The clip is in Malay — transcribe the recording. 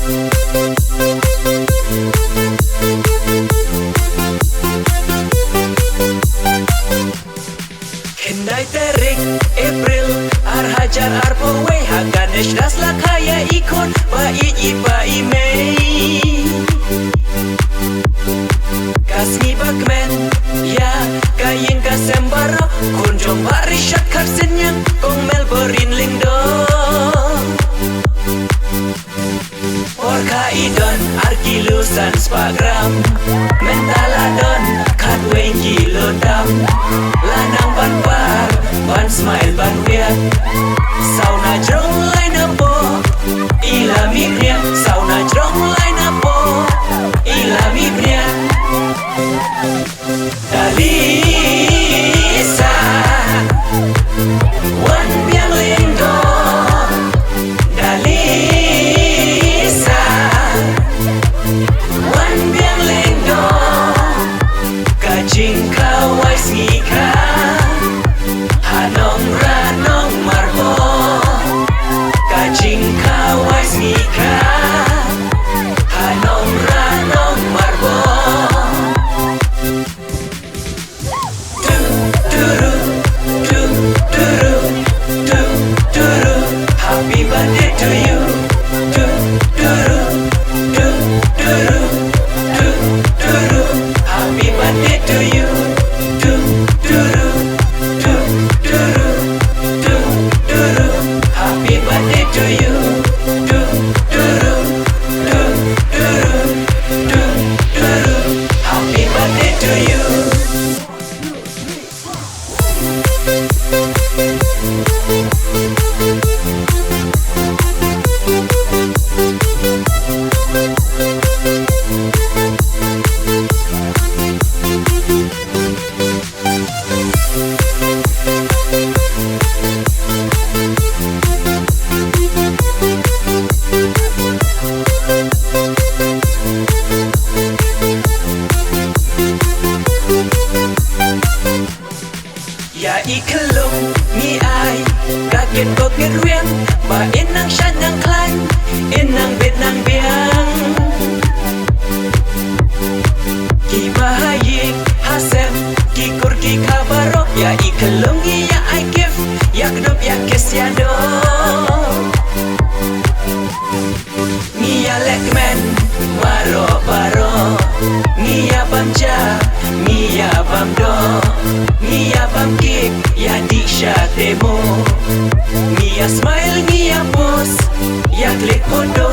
Kendai terik April ar hajar ar powai haganesh das la kaya ikon ba i mei kasni bakmen ya kayen kasembaro kunjong barishat karsenyang kong melborin lingdo orka idon arkilusan spagram mentaladon katweng kilodam lanang ban par ban smile ban wiat sauna jrong line up ila mipnya sauna jrong line up ila mipnya Dalisa wan biang lindo Dalisa wan biang lindo kajing kawai sika hanong ranong marbo kajing kawai sika hanong ranong marbo happy birthday to you happy birthday to you happy birthday to you happy birthday to you. Ya ikelung mi ai kaget koget riang ba enang shan nang klan enang bet nang biang ki bahayik hasem ki kur ki kabaro ya ikelung ya I give ya kedop ya kesyado mi ya lekmen maro baro mi ya bamja mi ya bamdo Mia bangkit, ya di siya demo Mia smile, Mia pose Ya klik foto